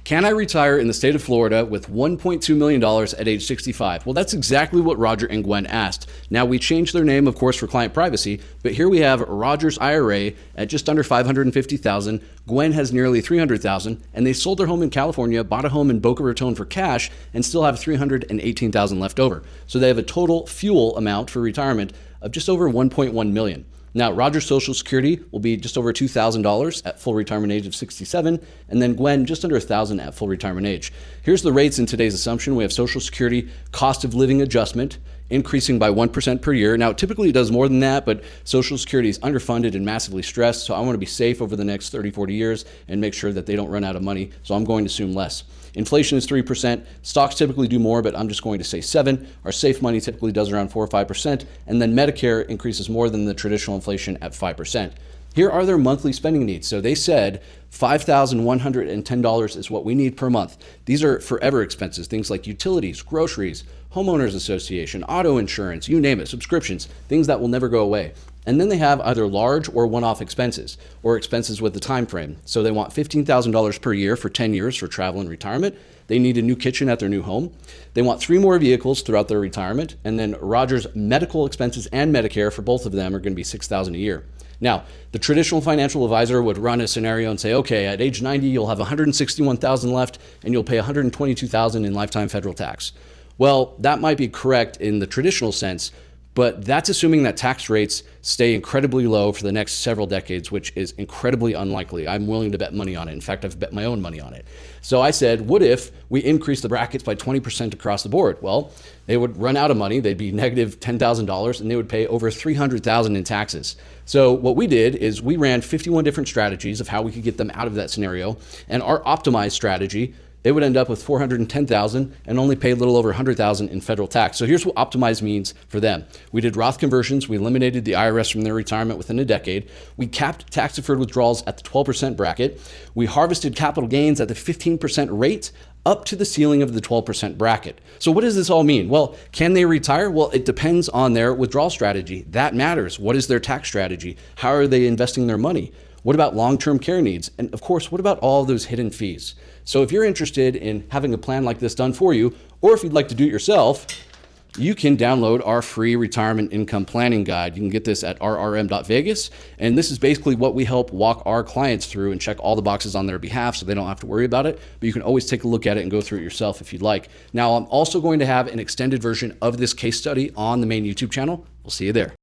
Can I retire in the state of Florida with $1.2 million at age 65? Well, that's exactly what Roger and Gwen asked. Now, we changed their name, of course, for client privacy, but here we have Roger's IRA at just under $550,000. Gwen has nearly $300,000, and they sold their home in California, bought a home in Boca Raton for cash, and still have $318,000 left over. So they have a total fuel amount for retirement of just over $1.1 million. Now, Roger's Social Security will be just over $2,000 at full retirement age of 67, and then Gwen just under $1,000 at full retirement age. Here's the rates in today's assumption. We have Social Security cost of living adjustment increasing by 1% per year. Now, typically it does more than that, but Social Security is underfunded and massively stressed, so I want to be safe over the next 30, 40 years and make sure that they don't run out of money, so I'm going to assume less. Inflation is 3%. Stocks typically do more, but I'm just going to say 7%. Our safe money typically does around 4 or 5%, and then Medicare increases more than the traditional inflation at 5%. Here are their monthly spending needs. So they said $5,110 is what we need per month. These are forever expenses, things like utilities, groceries, homeowners association, auto insurance, you name it, subscriptions, things that will never go away. And then they have either large or one-off expenses or expenses with the time frame. So they want $15,000 per year for 10 years for travel and retirement. They need a new kitchen at their new home. They want 3 more vehicles throughout their retirement. And then Roger's medical expenses and Medicare for both of them are going to be $6,000 a year. Now, the traditional financial advisor would run a scenario and say, okay, at age 90, you'll have $161,000 left and you'll pay $122,000 in lifetime federal tax. Well, that might be correct in the traditional sense, but that's assuming that tax rates stay incredibly low for the next several decades, which is incredibly unlikely. I'm willing to bet money on it. In fact, I've bet my own money on it. So I said, what if we increase the brackets by 20% across the board? Well, they would run out of money. They'd be negative $10,000 and they would pay over $300,000 in taxes. So what we did is we ran 51 different strategies of how we could get them out of that scenario. And our optimized strategy, they would end up with $410,000 and only pay a little over $100,000 in federal tax. So here's what optimized means for them. We did Roth conversions. We eliminated the IRS from their retirement within a decade. We capped tax-deferred withdrawals at the 12% bracket. We harvested capital gains at the 15% rate up to the ceiling of the 12% bracket. So what does this all mean? Well, can they retire? Well, it depends on their withdrawal strategy. That matters. What is their tax strategy? How are they investing their money? What about long-term care needs? And of course, what about all those hidden fees? So if you're interested in having a plan like this done for you, or if you'd like to do it yourself, you can download our free retirement income planning guide. You can get this at rrm.vegas. And this is basically what we help walk our clients through and check all the boxes on their behalf so they don't have to worry about it. But you can always take a look at it and go through it yourself if you'd like. Now, I'm also going to have an extended version of this case study on the main YouTube channel. We'll see you there.